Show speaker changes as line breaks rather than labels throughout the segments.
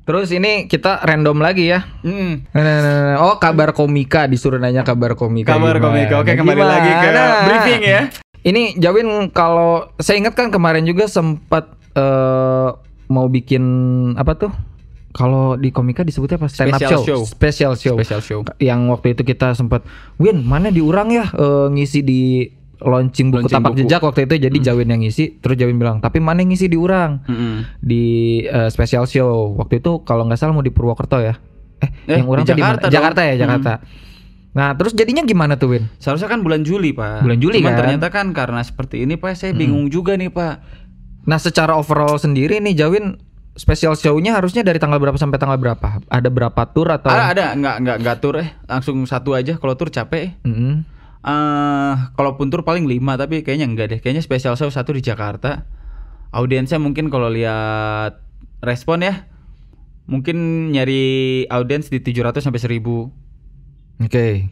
Terus ini kita random lagi ya. Oh, kabar komika, disuruh nanya kabar komika.
Kabar komika. Oke, kembali lagi ke briefing ya.
Ini Jawin, kalau saya ingat kan kemarin juga sempat mau bikin apa tuh? Kalau di komika disebutnya apa? Stand up show. Special show. Yang waktu itu kita sempat, Win, mana diurang ya ngisi di launching buku Tapak Jejak waktu itu, jadi Jawin yang ngisi. Terus Jawin bilang, tapi mana yang ngisi diurang di special show waktu itu, kalau nggak salah mau di Purwokerto ya. Yang urang tuh di Jakarta ya, Jakarta. Nah, terus jadinya gimana tuh, Win?
Seharusnya kan bulan Juli, Pak.
Bulan Juli.
Cuman
kan
ternyata kan karena seperti ini, Pak, saya bingung juga nih, Pak.
Nah, secara overall sendiri nih Jawin, special show-nya harusnya dari tanggal berapa sampai tanggal berapa? Ada berapa tour atau?
Ada, enggak tour langsung satu aja. Kalau tour capek. Kalaupun tour paling 5, tapi kayaknya enggak deh. Kayaknya special show 1 di Jakarta. Audiensnya mungkin kalau lihat respon ya, mungkin nyari audiens di 700 sampai 1000.
Oke.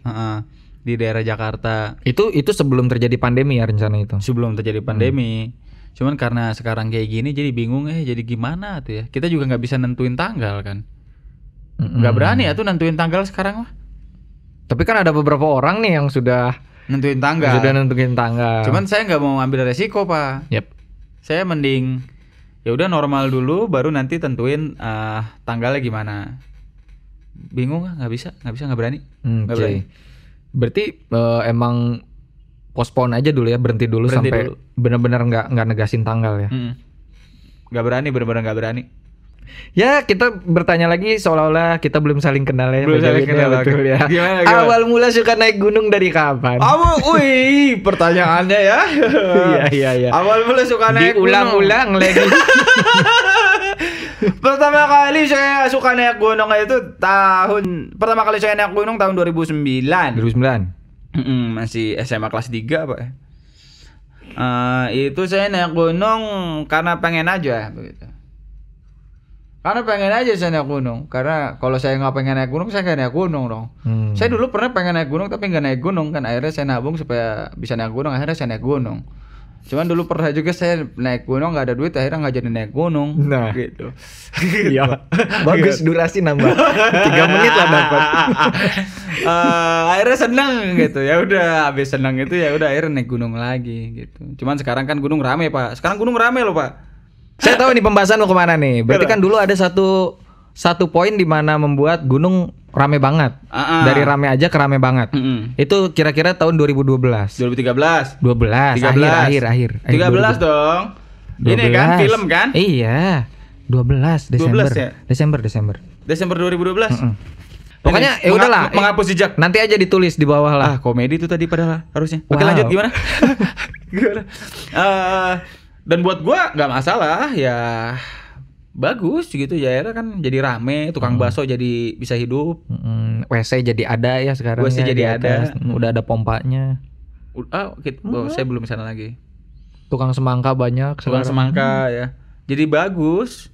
Di daerah Jakarta.
Itu sebelum terjadi pandemi ya rencana itu?
Sebelum terjadi pandemi. Cuman karena sekarang kayak gini jadi bingung jadi gimana tuh ya. Kita juga nggak bisa nentuin tanggal kan. Nggak berani ya tuh nentuin tanggal sekarang mah.
Tapi kan ada beberapa orang nih yang sudah
nentuin tanggal. Cuman saya nggak mau ambil resiko, Pak. Saya mending ya udah normal dulu, baru nanti tentuin tanggalnya gimana. Bingung nggak berani. Berani.
Berarti emang postpone aja dulu ya, berhenti dulu sampai benar-benar nggak negasin tanggal ya.
Benar-benar nggak berani.
Ya, kita bertanya lagi seolah-olah kita belum saling kenal ya.
Belum saling kenal
betul ya.
Gimana?
Awal mula suka naik gunung dari kapan?
Pertanyaannya ya.
Iya.
Awal mula suka naik
diulang-ulang lagi.
Pertama kali saya suka naik gunung itu pertama kali saya naik gunung tahun 2009. Masih SMA kelas 3 Pak. Itu saya naik gunung karena pengen aja begitu. Karena pengen aja saya naik gunung. Karena kalau saya nggak pengen naik gunung, saya nggak naik gunung dong. Saya dulu pernah pengen naik gunung tapi nggak naik gunung kan. Akhirnya saya nabung supaya bisa naik gunung. Akhirnya saya naik gunung. Cuman dulu pernah juga saya naik gunung nggak ada duit, akhirnya nggak jadi naik gunung.
Nah,
gitu.
Iya. Bagus, durasi nambah 3 menit lah dapat.
Akhirnya seneng gitu. Ya udah, habis seneng itu ya udah akhirnya naik gunung lagi gitu. Cuman sekarang kan gunung rame, Pak. Sekarang gunung rame loh, Pak.
Saya tahu nih pembahasan mau kemana nih. Berarti kan dulu ada satu poin di mana membuat gunung rame banget. Dari rame aja ke rame banget. Itu kira-kira tahun 2012.
2013.
12. Akhir.
13 dong. 12. Ini kan film kan?
Iya. 12 Desember.
12 ya? Desember 2012.
Pokoknya ya udahlah.
Menghapus jejak.
Nanti aja ditulis di bawah lah.
Komedi itu tadi padahal harusnya. Oke, lanjut gimana? Dan buat gua nggak masalah ya. Bagus gitu ya, akhirnya kan jadi rame, tukang bakso jadi bisa hidup.
WC jadi ada ya sekarang.
WC jadi ada.
Udah ada pompanya.
Saya belum sana lagi.
Tukang semangka banyak.
Tukang semangka ya. Jadi bagus.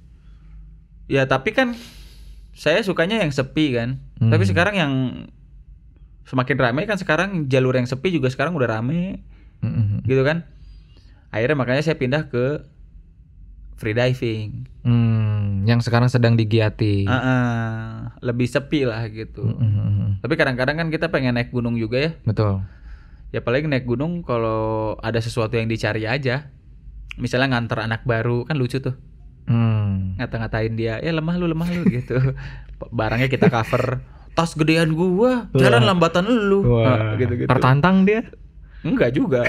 Ya tapi kan saya sukanya yang sepi kan. Tapi sekarang yang semakin ramai kan, sekarang jalur yang sepi juga sekarang udah rame. Gitu kan. Akhirnya makanya saya pindah ke free diving.
Yang sekarang sedang digiati.
Lebih sepi lah gitu. Tapi kadang-kadang kan kita pengen naik gunung juga ya.
Betul.
Ya paling naik gunung kalau ada sesuatu yang dicari aja. Misalnya nganter anak baru kan lucu tuh. Ngata-ngatain dia, ya lemah lu gitu. Barangnya kita cover. Tas gedean gua, jalan lambatan lu. Gitu-gitu.
Tertantang dia.
Enggak juga.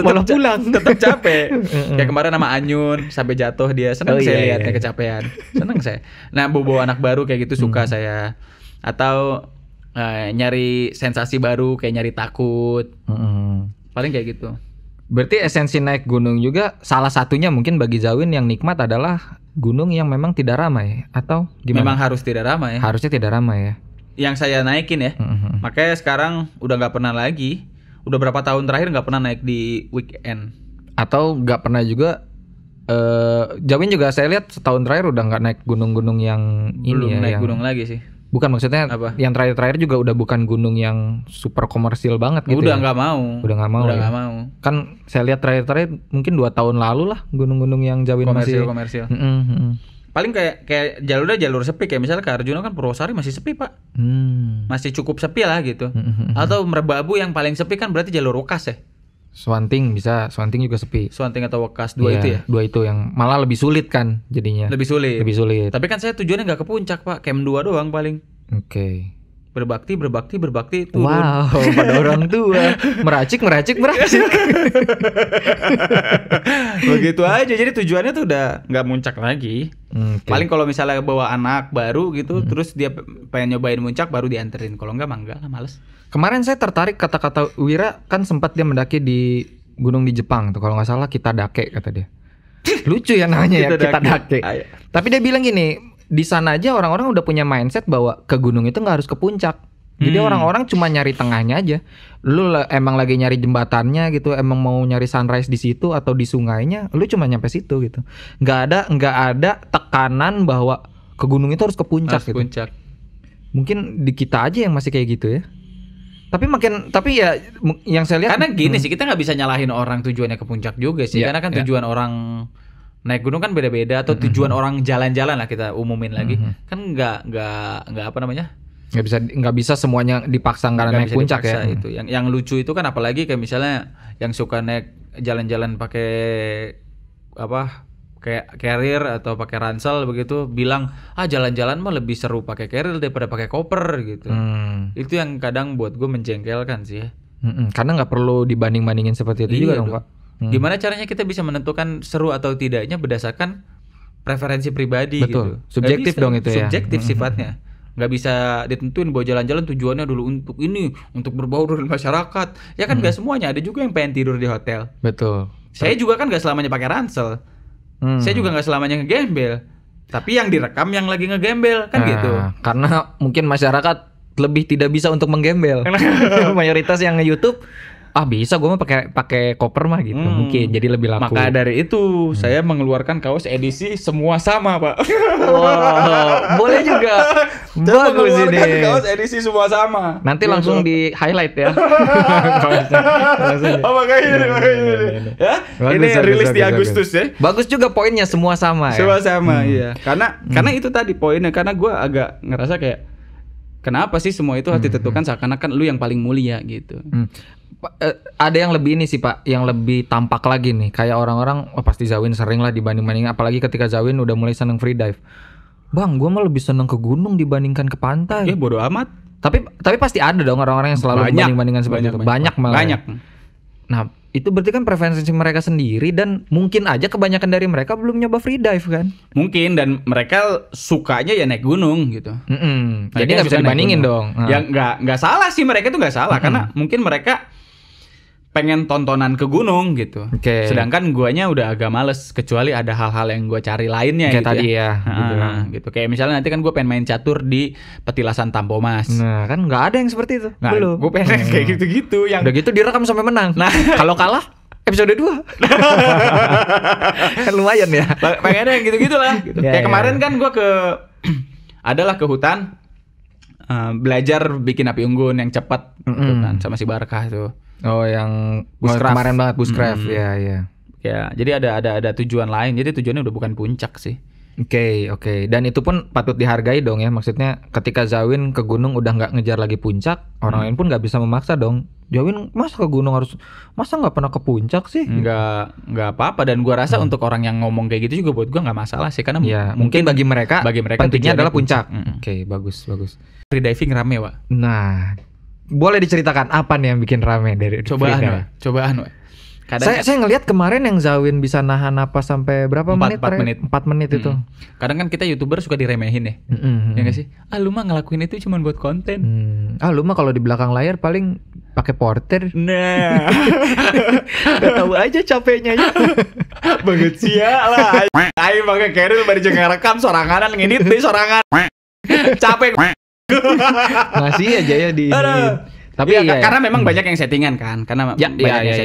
Malah pulang.
Tetap capek. Kayak kemarin sama Anyun sampai jatuh dia. Senang saya lihatnya kecapean. Senang saya. Nah, bawa anak baru kayak gitu suka saya. Atau nyari sensasi baru kayak nyari takut. Paling kayak gitu.
Berarti esensi naik gunung juga salah satunya mungkin bagi Jawin yang nikmat adalah gunung yang memang tidak ramai atau gimana?
Memang harus tidak ramai.
Harusnya tidak ramai ya.
Yang saya naikin ya. Makanya sekarang udah nggak pernah lagi. Udah berapa tahun terakhir nggak pernah naik di weekend.
Atau nggak pernah juga. Jawin juga saya lihat setahun terakhir udah nggak naik gunung-gunung yang
belum
ini ya.
Naik
yang...
gunung lagi sih.
Bukan, maksudnya
apa?
Yang terakhir-terakhir juga udah bukan gunung yang super komersil banget gitu.
Udah
ya?
nggak mau.
Udah nggak mau.
Udah nggak mau.
Kan saya lihat terakhir-terakhir mungkin 2 tahun lalu lah gunung-gunung yang Jawin
komersil.
masih
Komersil. paling kayak jalur sepi, kayak misalnya ke Arjuna kan Purwosari masih sepi Pak. Masih cukup sepi lah gitu. Atau Merbabu yang paling sepi kan berarti jalur Wekas ya.
Swanting juga sepi.
Swanting atau Wekas, dua itu ya.
Dua itu yang malah lebih sulit kan jadinya.
Lebih sulit. Tapi kan saya tujuannya nggak ke puncak Pak, Camp 2 doang paling.
Oke.
Berbakti turun.
Wow, pada orang tua. Meracik.
Begitu aja. Jadi tujuannya tuh udah nggak muncak lagi. Paling kalau misalnya bawa anak baru gitu, terus dia pengen nyobain muncak baru dianterin. Kalau enggak lah males.
Kemarin saya tertarik kata-kata Wira, kan sempat dia mendaki di gunung di Jepang tuh, kalau nggak salah Kitadake kata dia. Lucu ya namanya ya, Kitadake. Tapi dia bilang gini, di sana aja orang-orang udah punya mindset bahwa ke gunung itu nggak harus ke puncak. Jadi orang-orang cuma nyari tengahnya aja. Lu emang lagi nyari jembatannya gitu, emang mau nyari sunrise di situ atau di sungainya, lu cuma nyampe situ gitu. Nggak ada tekanan bahwa ke gunung itu harus ke puncak gitu.
Puncak.
Mungkin di kita aja yang masih kayak gitu ya. Tapi ya yang saya lihat
karena gini sih, kita nggak bisa nyalahin orang tujuannya ke puncak juga sih. Karena kan tujuan orang naik gunung kan beda-beda, atau tujuan orang jalan-jalan lah kita umumin lagi. Kan nggak apa namanya?
Nggak bisa semuanya dipaksa karena naik puncak ya.
Itu. Yang lucu itu kan apalagi kayak misalnya yang suka naik jalan-jalan pakai apa? Kayak carrier atau pakai ransel begitu, bilang jalan-jalan mah lebih seru pakai carrier daripada pakai koper gitu. Itu yang kadang buat gue menjengkelkan sih ya.
Karena nggak perlu dibanding-bandingin seperti itu juga dong Pak.
Gimana caranya kita bisa menentukan seru atau tidaknya berdasarkan preferensi pribadi.
Betul.
Gitu.
Subjektif dong itu ya.
Subjektif sifatnya. Nggak bisa ditentuin bahwa jalan-jalan tujuannya dulu untuk ini, untuk berbaur dengan masyarakat. Ya kan nggak semuanya, ada juga yang pengen tidur di hotel.
Betul.
Saya juga kan nggak selamanya pakai ransel. Saya juga nggak selamanya ngegembel, tapi yang direkam yang lagi ngegembel kan gitu.
Karena mungkin masyarakat lebih tidak bisa untuk menggembel. Mayoritas yang nge-YouTube bisa gue mah pakai koper mah gitu. Mungkin jadi lebih laku.
Maka dari itu saya mengeluarkan kaos edisi semua sama Pak.
Wow, boleh juga. Bagus ini.
Kaos edisi semua sama.
Nanti langsung di highlight ya.
Makanya ini. Ya, ini rilis di Agustus ya.
Bagus juga poinnya semua sama ya.
Semua sama iya. Karena itu tadi poinnya, karena gue agak ngerasa kayak kenapa sih semua itu harus ditentukan seakan-akan lu yang paling mulia gitu.
Ada yang lebih ini sih Pak, yang lebih tampak lagi nih. Kayak orang-orang pasti Zawin sering lah dibanding-bandingin, apalagi ketika Zawin udah mulai seneng free dive. Bang, gue mah lebih seneng ke gunung dibandingkan ke pantai.
Ya bodo amat.
Tapi pasti ada dong orang-orang yang selalu banding-bandingan seperti itu. Banyak malah.
Banyak.
Nah, itu berarti kan preferensi mereka sendiri, dan mungkin aja kebanyakan dari mereka belum nyoba free dive kan?
Mungkin, dan mereka sukanya ya naik gunung gitu.
Jadi nggak bisa dibandingin dong.
Ya nggak salah sih, mereka itu nggak salah karena mungkin mereka pengen tontonan ke gunung gitu. Sedangkan guanya udah agak males, kecuali ada hal-hal yang gua cari lainnya
kayak
gitu
tadi
ya. Gitu. Kayak misalnya nanti kan gue pengen main catur di Petilasan Tampomas.
Nah, kan nggak ada yang seperti itu. Belum.
Gue pengen kayak gitu-gitu yang
udah gitu direkam sampai menang. Nah, kalau kalah episode 2. Kan lumayan ya.
Pengennya yang gitu-gitu lah. Gitu. Kayak kemarin kan gue adalah ke hutan belajar bikin api unggun yang cepat gitu kan, sama si Barkah itu.
Oh, yang kemarin banget Bushcraft. Ya,
jadi ada tujuan lain. Jadi tujuannya udah bukan puncak sih.
Oke. Dan itu pun patut dihargai dong ya. Maksudnya ketika Zawin ke gunung udah nggak ngejar lagi puncak, orang lain pun nggak bisa memaksa dong. Zawin masa ke gunung masa nggak pernah ke puncak sih?
Nggak apa-apa. Dan gua rasa untuk orang yang ngomong kayak gitu juga buat gua nggak masalah sih, karena
mungkin bagi mereka pentingnya adalah puncak. Oke, bagus.
Free diving rame, Wak.
Nah, boleh diceritakan apa nih yang bikin rame dari
cobaan, Wak.
Saya ngelihat kemarin yang Zawin bisa nahan napas sampai berapa menit? 4 menit itu.
Kadang kan kita YouTuber suka diremehin ya. Ya nggak sih? Lu mah ngelakuin itu cuma buat konten.
Lu mah kalau di belakang layar paling pakai porter.
Nah.
Gak tahu aja capeknya ya.
Banget sia lah. Ayo pakai carrier baru jangan rekam soranganan ngedit deh sorangan. Capek.
Masih aja ya di tapi
karena memang banyak yang settingan kan, karena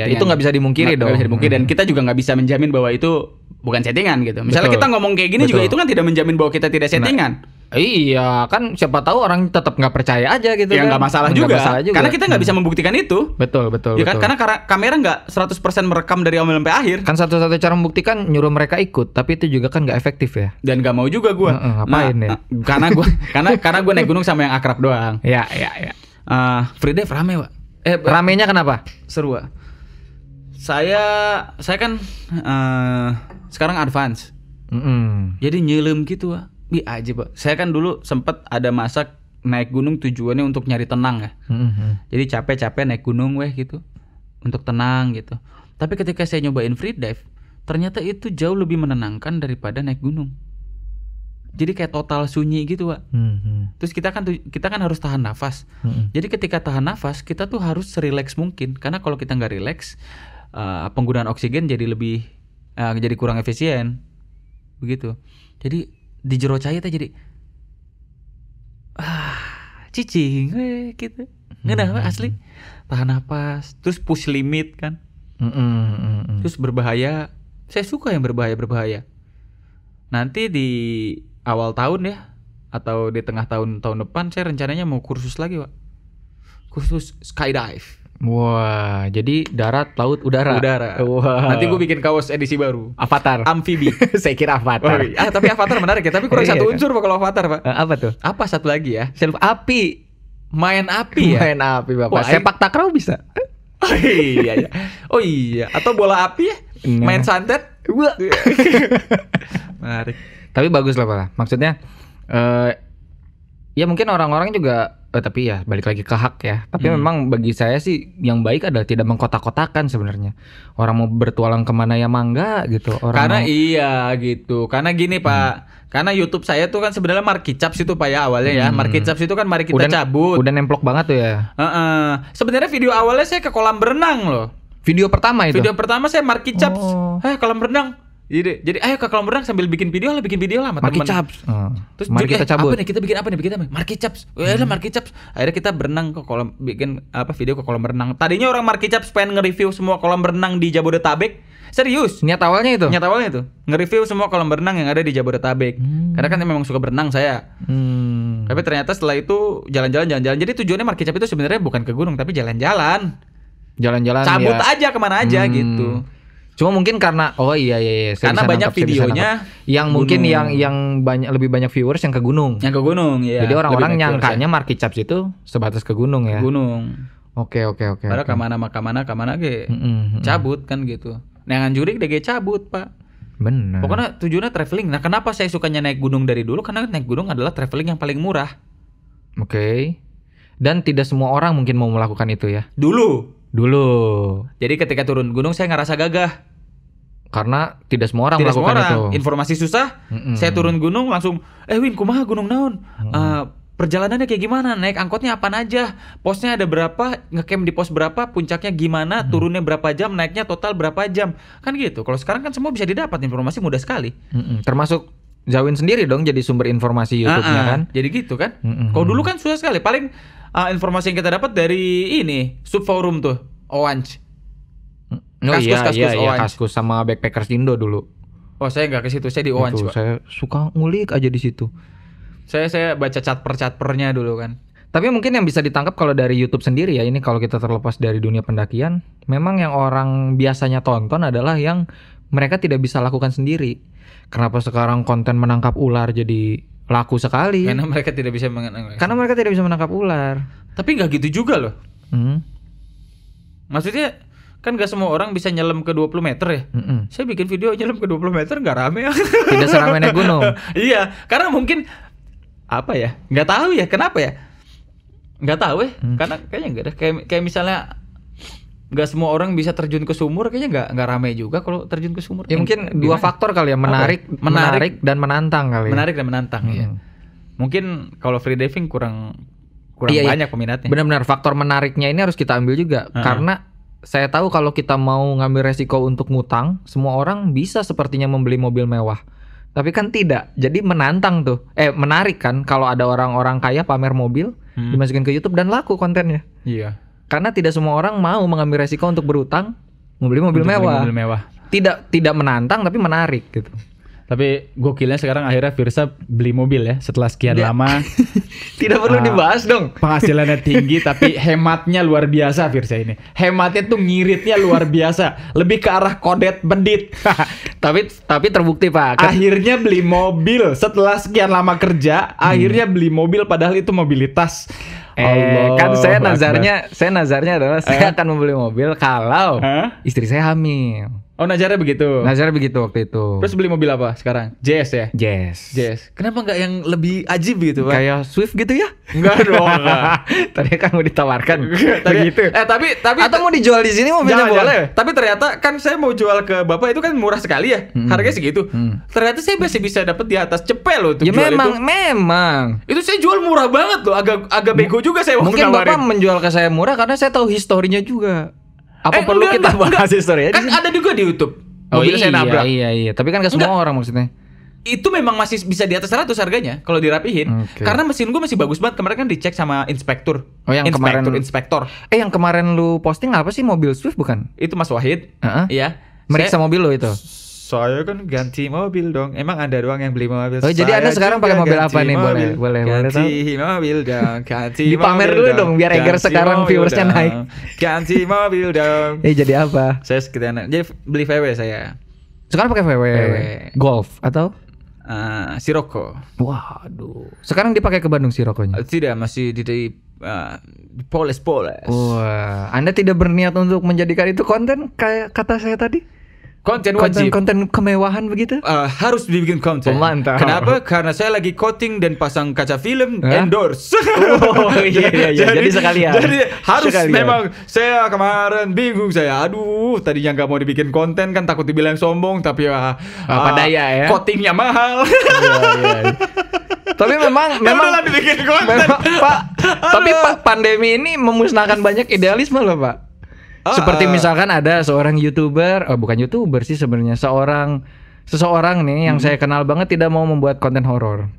itu nggak bisa dimungkiri dong.
Bisa dimungkiri, dan kita juga nggak bisa menjamin bahwa itu bukan settingan gitu. Misalnya kita ngomong kayak gini juga itu kan tidak menjamin bahwa kita tidak settingan.
Iya, kan siapa tahu orang tetap nggak percaya aja gitu
ya,
kan.
Nggak masalah juga. Karena kita nggak bisa membuktikan itu.
Betul.
Ya kan, karena kamera nggak 100% merekam dari awal sampai akhir.
Kan satu-satu cara membuktikan nyuruh mereka ikut, tapi itu juga kan nggak efektif ya.
Dan nggak mau juga gue.
Ngapain ya?
Karena gue naik gunung sama yang akrab doang.
Ya.
Free dive rame, Wak.
Ramenya kenapa?
Seru, Wak. Saya kan sekarang advance. Jadi nyelam gitu, Wak. Aja, Pak. Saya kan dulu sempet ada masa naik gunung tujuannya untuk nyari tenang ya. Jadi capek-capek naik gunung gitu. Untuk tenang gitu. Tapi ketika saya nyobain free dive, ternyata itu jauh lebih menenangkan daripada naik gunung. Jadi kayak total sunyi gitu, Pak. Terus kita kan harus tahan nafas. Jadi ketika tahan nafas, kita tuh harus serileks mungkin. Karena kalau kita nggak rileks, penggunaan oksigen jadi kurang efisien. Begitu. Jadi di jero cahaya jadi cicing gitu. Nggak asli. Tahan nafas, terus push limit kan. Terus berbahaya. Saya suka yang berbahaya. Nanti di awal tahun ya, atau di tengah tahun depan saya rencananya mau kursus lagi, Pak. Kursus skydive.
Wah, jadi darat, laut, udara.
Wah. Nanti gue bikin kaos edisi baru.
Avatar.
Amfibi.
Saya kira Avatar.
Tapi Avatar menarik ya. Tapi kurang satu unsur, Pak, kalau Avatar, Pak.
Apa tuh?
Apa satu lagi ya?
Api.
Main api ya?
Main api, Bapak.
Wah,
sepak takraw bisa.
Oh iya. Atau bola api ya? Main santet. Menarik.
Tapi bagus lah, Pak. Maksudnya ya mungkin orang-orang juga tapi ya balik lagi ke hak ya. Tapi memang bagi saya sih yang baik adalah tidak mengkotak-kotakan sebenarnya. Orang mau bertualang kemana ya mangga gitu.
Karena gitu. Karena gini, Pak. Karena YouTube saya tuh kan sebenarnya Marky Chaps itu, Pak, ya awalnya ya. Marky Chaps itu kan mari kita cabut.
Udah nemplok banget tuh ya.
Sebenarnya video awalnya saya ke kolam berenang loh.
Video pertama itu.
Video pertama saya Marky Chaps. Kolam berenang. Jadi ayo ke kolam renang sambil bikin video lah sama
Marky Chaps.
Terus
mari kita cabut.
Kita bikin apa nih? Marky Chaps. Marky Chaps. Akhirnya kita berenang ke kolam, bikin video ke kolam renang. Tadinya orang Marky Chaps pengen nge-review semua kolam renang di Jabodetabek. Serius.
Niat awalnya itu.
Nge-review semua kolam renang yang ada di Jabodetabek. Karena kan memang suka berenang saya. Tapi ternyata setelah itu jalan-jalan. Jadi tujuannya Marky Chaps itu sebenarnya bukan ke gunung tapi jalan-jalan. Cabut ya. Aja kemana aja gitu.
Cuma mungkin karena
karena banyak videonya
yang mungkin yang lebih banyak viewers yang ke gunung.
Ya.
Jadi orang-orang nyangkanya Marky Chaps itu sebatas ke gunung ya. Oke.
Padahal kemana cabut kan gitu. Nah, jurik DG cabut, Pak.
Benar.
Pokoknya tujuannya traveling. Nah, kenapa saya sukanya naik gunung dari dulu? Karena naik gunung adalah traveling yang paling murah.
Oke. Dan tidak semua orang mungkin mau melakukan itu ya.
Dulu.
Jadi
ketika turun gunung saya ngerasa gagah.
Karena tidak semua orang melakukan itu.
Informasi susah. Saya turun gunung langsung, Win, kumaha gunung naon? Perjalanannya kayak gimana? Naik angkotnya apaan aja? Posnya ada berapa? Ngecamp di pos berapa? Puncaknya gimana? Turunnya berapa jam? Naiknya total berapa jam? Kan gitu. Kalau sekarang kan semua bisa didapat, informasi mudah sekali.
Termasuk Zawin sendiri dong jadi sumber informasi YouTube-nya kan?
Jadi gitu kan? Kalau dulu kan susah sekali. Paling informasi yang kita dapat dari ini subforum tuh, Owanch.
Kaskus sama Backpackers Indo dulu.
Oh, saya nggak ke situ, saya di Owanch, Pak.
Saya suka ngulik aja di situ.
Saya baca chat-pernya dulu kan.
Tapi mungkin yang bisa ditangkap kalau dari YouTube sendiri ya, ini kalau kita terlepas dari dunia pendakian, memang yang orang biasanya tonton adalah yang mereka tidak bisa lakukan sendiri. Kenapa sekarang konten menangkap ular jadi laku sekali?
Karena mereka tidak bisa
menangkap ular.
Tapi nggak gitu juga loh. Maksudnya kan gak semua orang bisa nyelam ke 20 meter ya. Saya bikin video nyelam ke 20 meter gak rame.
Tidak seramai naik gunung.
Iya, karena mungkin apa ya? Nggak tahu ya, kenapa ya? Nggak tahu ya. Karena kayaknya nggak ada. Kayak misalnya nggak semua orang bisa terjun ke sumur, kayaknya nggak rame juga kalau terjun ke sumur.
Ya mungkin dua faktor kali ya, menarik dan menantang kali.
Menarik dan menantang ya. Mungkin kalau free diving kurang banyak peminatnya.
Benar-benar faktor menariknya ini harus kita ambil juga. Karena saya tahu kalau kita mau ngambil resiko untuk ngutang, semua orang bisa sepertinya membeli mobil mewah. Tapi kan tidak. Jadi menantang tuh. Menarik kan kalau ada orang-orang kaya pamer mobil, dimasukin ke YouTube dan laku kontennya.
Iya.
Karena tidak semua orang mau mengambil resiko untuk berutang membeli mobil mewah.
Mobil mewah.
Tidak menantang tapi menarik gitu.
Tapi gokilnya sekarang akhirnya Firsa beli mobil ya setelah sekian lama.
Tidak perlu dibahas dong.
Penghasilannya tinggi tapi hematnya luar biasa Firsa ini. Hematnya tuh ngiritnya luar biasa. Lebih ke arah kodet bendit.
tapi terbukti Pak.
Akhirnya beli mobil setelah sekian lama kerja. Akhirnya beli mobil padahal itu mobilitas.
Kan saya nazarnya adalah saya akan membeli mobil kalau istri saya hamil.
Oh, nazarnya begitu.
Nazarnya begitu waktu itu.
Terus beli mobil apa sekarang? Jazz ya?
Jazz.
Kenapa nggak yang lebih ajib gitu, Pak?
Kayak Swift gitu ya?
Enggak dong.
Tadi kan mau ditawarkan begitu.
Tapi
atau mau dijual di sini mobilnya boleh.
Tapi ternyata kan saya mau jual ke Bapak itu kan murah sekali ya. Harganya segitu. Ternyata saya masih bisa dapat di atas cepet loh untuk
ya
jual
memang.
Itu saya jual murah banget loh. Agak bego juga saya waktu
mungkin
nawarin.
Bapak menjual ke saya murah karena saya tahu historinya juga. Apa perlu kita bahas historinya?
Kan ada juga di YouTube. Mobil saya nabrak.
Iya. Tapi kan gak semua orang maksudnya.
Itu memang masih bisa di atas 100 harganya kalau dirapihin. Karena mesin gue masih bagus banget. Kemarin kan dicek sama inspektur.
Oh, yang
inspektor.
Yang kemarin lu posting apa sih, mobil Swift bukan?
Itu Mas Wahid. Iya.
Meriksa mobil lo itu.
Saya kan ganti mobil dong. Emang Anda doang yang beli mobil.
Oh, jadi Anda sekarang pakai mobil apa nih? Boleh
ganti mobil dong. Ganti
dipamer dulu dong biar Eger sekarang viewersnya naik.
Ganti mobil dong.
Jadi apa?
Saya sekitar jadi beli VW saya.
Sekarang pakai VW. Golf atau
Sirocco.
Waduh. Sekarang dipakai ke Bandung Sirocco-nya?
Tidak, masih di poles.
Wah, Anda tidak berniat untuk menjadikan itu konten kayak kata saya tadi?
Konten wajib.
Konten kemewahan begitu?
Harus dibikin konten.
Mantap.
Kenapa? Karena saya lagi coating dan pasang kaca film endorse.
Oh iya. Jadi sekalian.
Jadi harus sekalian. Memang saya kemarin bingung saya. Aduh, tadinya nggak mau dibikin konten kan takut dibilang sombong tapi
padaya ya.
Coatingnya mahal.
Iya. Tapi memang
dibikin konten.
Pak. Tapi Pak, pandemi ini memusnahkan banyak idealisme loh, Pak. Seperti misalkan ada seorang YouTuber, bukan YouTuber sih sebenarnya, seseorang nih yang saya kenal banget tidak mau membuat konten horor.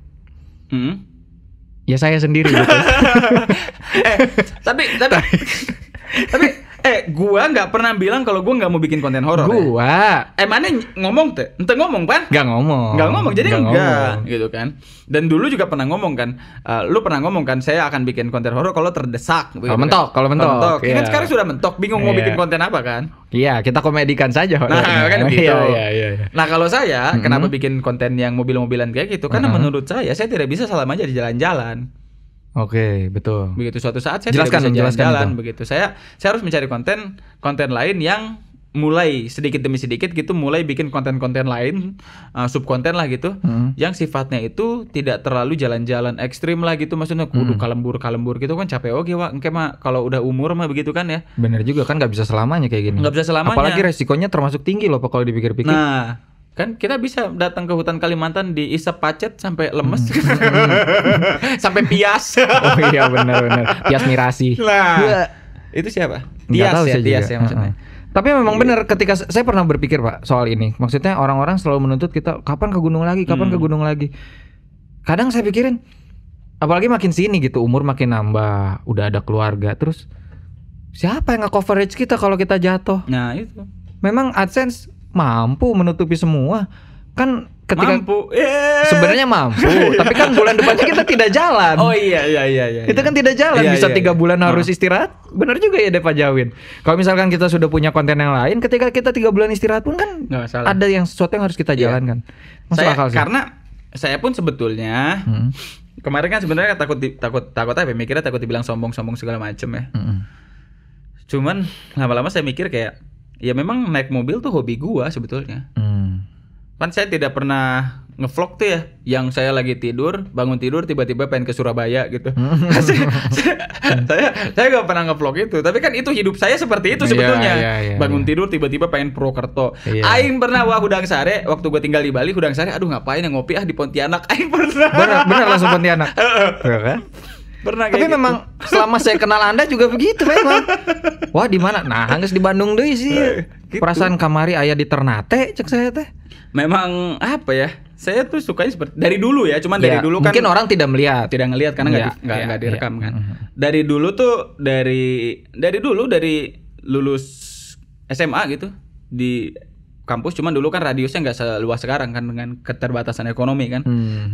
Ya saya sendiri gitu.
Tapi gua nggak pernah bilang kalau gua nggak mau bikin konten horor. Mana ngomong teh? Ente ngomong kan?
Nggak ngomong.
Jadi enggak gitu kan. Dan dulu juga pernah ngomong kan. Lu pernah ngomong kan saya akan bikin konten horor kalau terdesak.
Kalau mentok.
Iya. Kan sekarang sudah mentok, bingung mau bikin konten apa kan?
Iya, kita komedikan saja.
Nah, kan gitu.
Iya.
Nah, kalau saya kenapa bikin konten yang mobil-mobilan kayak gitu? Karena menurut saya tidak bisa selama aja di jalan-jalan.
Oke, betul.
Begitu suatu saat saya
jelaskan
jalan-jalan begitu. Saya harus mencari konten lain yang mulai sedikit demi sedikit gitu mulai bikin konten-konten lain, subkonten lah gitu, yang sifatnya itu tidak terlalu jalan-jalan ekstrim lah gitu, maksudnya kudu kalembur gitu kan capek oke Wak, engke mah kalau udah umur mah begitu kan ya.
Bener juga kan nggak bisa selamanya kayak gini.
Nggak bisa selamanya.
Apalagi resikonya termasuk tinggi loh Pak kalau dipikir-pikir.
Nah, kan kita bisa datang ke hutan Kalimantan diisap pacet sampai lemes. Sampai pias.
Oh iya benar. Pias mirasi.
Nah, itu siapa? Tias ya maksudnya.
Tapi memang benar ketika saya pernah berpikir Pak soal ini. Maksudnya orang-orang selalu menuntut kita kapan ke gunung lagi. Kadang saya pikirin apalagi makin sini gitu, umur makin nambah, udah ada keluarga, terus siapa yang nge-coverage kita kalau kita jatuh?
Nah, itu.
Memang AdSense mampu menutupi semua. Kan ketika sebenarnya mampu, tapi kan bulan depannya kita tidak jalan.
Oh iya.
Itu kan tidak jalan, bisa 3 bulan harus istirahat. Benar juga ya Pak Jawin. Kalau misalkan kita sudah punya konten yang lain, ketika kita 3 bulan istirahat pun kan ada yang sesuatu yang harus kita jalankan. Masuk akal sih.
Karena saya pun sebetulnya kemarin kan sebenarnya takut apa? Mikirnya takut dibilang sombong segala macem ya. Cuman lama-lama saya mikir kayak ya memang naik mobil tuh hobi gua sebetulnya. Kan saya tidak pernah ngevlog tuh ya, yang saya lagi bangun tidur tiba-tiba pengen ke Surabaya gitu. saya gak pernah ngevlog itu, tapi kan itu hidup saya seperti itu sebetulnya. Bangun tidur tiba-tiba pengen Purwokerto. Aing pernah hudang sare waktu gua tinggal di Bali, hudang sare aduh ngapain yang ngopi di Pontianak. Aing pernah.
Bener langsung Pontianak.
Pernah
tapi memang gitu. Selama saya kenal Anda juga begitu memang. Wah, di mana? Nah, geus di Bandung deui sih. Gitu. Perasaan kamari aya di Ternate cek saya teh.
Memang apa ya? Saya tuh sukanya seperti dari dulu ya, cuman dari dulu kan
mungkin orang tidak ngelihat
karena enggak direkam kan. Dari dulu tuh dari dulu dari lulus SMA gitu kampus, cuman dulu kan radiusnya nggak seluas sekarang kan dengan keterbatasan ekonomi kan.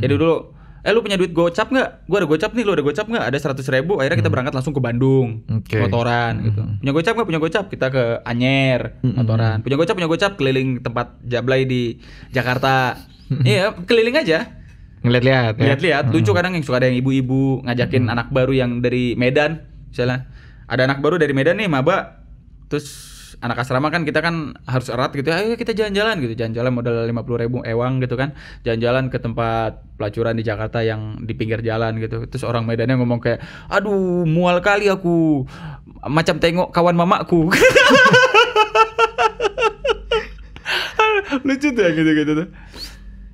Jadi dulu lu punya duit gocap nggak? Gue ada gocap nih, lu ada gocap nggak? Ada 100.000. Akhirnya kita berangkat langsung ke Bandung, motoran gitu. Punya gocap nggak? Punya gocap, kita ke Anyer, motoran. Punya gocap keliling tempat jablay di Jakarta. Iya, keliling aja. Ngeliat-liat. Lucu kadang yang suka ada yang ibu-ibu ngajakin anak baru yang dari Medan, misalnya. Ada anak baru dari Medan nih, maba. Terus anak asrama kan kita kan harus erat gitu. Ayo kita jalan-jalan gitu. Jalan-jalan modal 50.000 ewang gitu kan. Jalan-jalan ke tempat pelacuran di Jakarta yang di pinggir jalan gitu. Terus orang Medannya ngomong kayak, aduh mual kali aku, macam tengok kawan mamaku. Lucu tuh gitu tuh.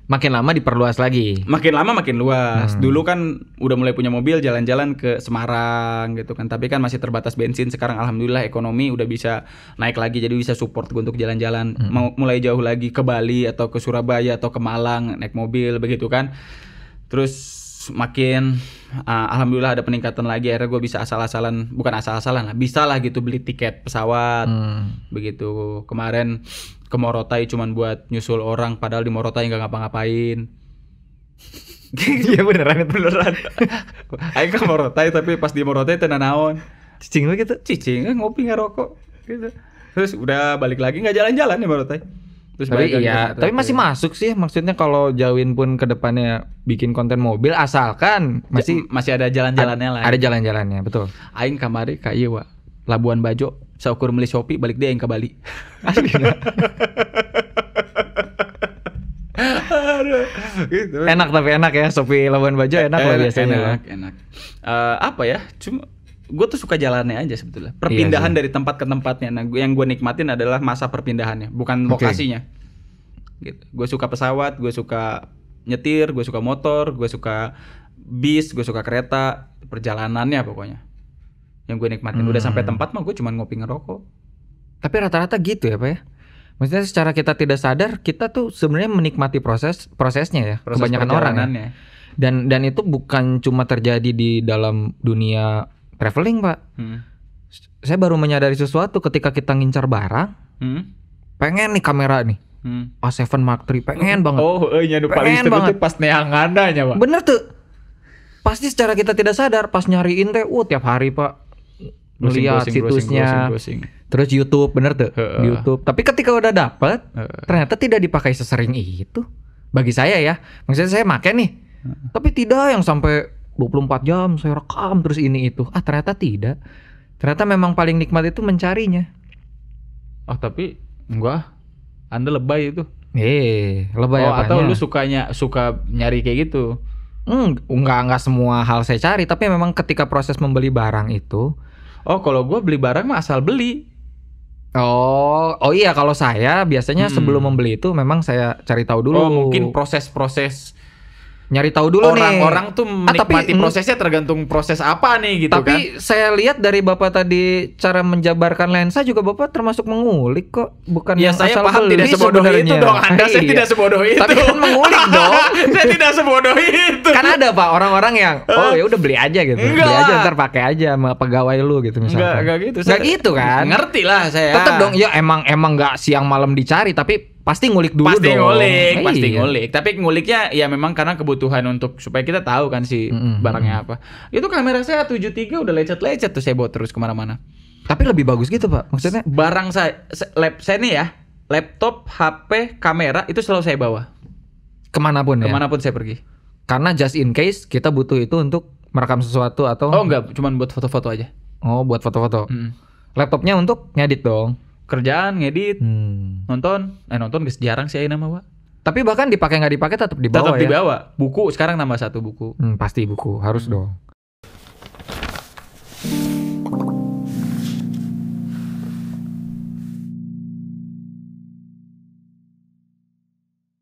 Makin lama diperluas lagi.
Makin lama makin luas. Dulu kan udah mulai punya mobil, jalan-jalan ke Semarang gitu kan. Tapi kan masih terbatas bensin. Sekarang alhamdulillah ekonomi udah bisa naik lagi, jadi bisa support gue untuk jalan-jalan. Mau mulai jauh lagi ke Bali atau ke Surabaya atau ke Malang naik mobil begitu kan. Terus makin alhamdulillah ada peningkatan lagi. Akhirnya gue bisa asal-asalan, bukan asal-asalan lah, bisa lah gitu beli tiket pesawat. Begitu. Kemarin ke Morotai cuman buat nyusul orang, padahal di Morotai nggak ngapa-ngapain.
Iya beneran.
Ayo ke Morotai tapi pas di Morotai tenan naon.
Cicing gitu.
Cicing ngopi ngerokok gitu. Terus udah balik lagi nggak jalan-jalan di Morotai. Terus
tapi iya, tapi masih masuk sih, maksudnya kalau Jawin pun ke depannya bikin konten mobil asalkan
masih ada jalan-jalannya lah.
Ada jalan-jalannya, betul.
Aing kamari ka ieu wa, Labuan Bajo, saukur beli Shopee balik dia aing ka Bali.
Gitu. Enak ya Shopee Labuan Bajo enak lah biasanya.
Enak. Apa ya? Cuma gue tuh suka jalannya aja sebetulnya. Perpindahan dari tempat ke tempatnya. Nah, yang gue nikmatin adalah masa perpindahannya, bukan lokasinya. Gitu. Gue suka pesawat, gue suka nyetir, gue suka motor, gue suka bis, gue suka kereta, perjalanannya pokoknya. Yang gue nikmatin. Udah sampai tempat mah gue cuma ngopi ngerokok.
Tapi rata-rata gitu ya Pak ya? Maksudnya secara kita tidak sadar, kita tuh sebenarnya menikmati prosesnya ya. Kebanyakan orang ya. Dan itu bukan cuma terjadi di dalam dunia traveling Pak. Saya baru menyadari sesuatu ketika kita ngincar barang. Pengen nih kamera nih. A7 Mark III pengen banget.
Oh, nyadu paling seru tuh pas neangananya Pak.
Bener tuh. Pasti secara kita tidak sadar pas nyariin teh, tiap hari Pak. Melihat situsnya. Terus YouTube, bener tuh. YouTube. Tapi ketika udah dapet, ternyata tidak dipakai sesering itu. Bagi saya ya. Maksudnya saya make nih. Tapi tidak yang sampai 24 jam saya rekam terus ini itu. Ternyata tidak. Ternyata memang paling nikmat itu mencarinya.
Tapi enggak. Anda lebay itu.
Lebay apanya?
Atau lu suka nyari kayak gitu?
Enggak semua hal saya cari, tapi memang ketika proses membeli barang itu.
Kalau gue beli barang mah asal beli.
Oh iya, kalau saya biasanya sebelum membeli itu memang saya cari tahu dulu.
Mungkin proses
nyari tahu dulu nih.
Orang tuh menikmati prosesnya tergantung proses apa nih gitu kan.
Tapi saya lihat dari Bapak tadi cara menjabarkan lensa juga Bapak termasuk mengulik kok. Bukan
ya,
yang
saya
asal
paham
beli
tidak sebodoh itu dong. Saya tidak sebodoh itu.
Tapi kan mengulik dong.
Saya tidak sebodoh itu.
Kan ada Pak orang-orang yang ya udah beli aja gitu.
Enggak.
Beli aja ntar pakai aja sama pegawai lu gitu misalnya.
Enggak gitu.
Enggak gitu kan.
Ngerti lah saya.
Tetap dong ya emang enggak siang malam dicari tapi pasti ngulik dulu
pasti
dong.
Pasti ngulik. Tapi nguliknya ya memang karena kebutuhan untuk supaya kita tahu kan si barangnya apa. Itu kamera saya 7.3 udah lecet-lecet tuh saya bawa terus kemana-mana.
Tapi lebih bagus gitu Pak. Maksudnya
barang saya nih ya, laptop, HP, kamera itu selalu saya bawa.
Kemanapun
saya pergi.
Karena just in case kita butuh itu untuk merekam sesuatu atau
enggak, cuman buat foto-foto aja.
Buat foto-foto. Laptopnya untuk ngedit dong.
Kerjaan, ngedit, nonton jarang sih nama Pak.
Tapi bahkan dipakai nggak dipakai tetap dibawa.
Tetap dibawa. Buku sekarang nambah 1 buku.
Pasti buku harus dong.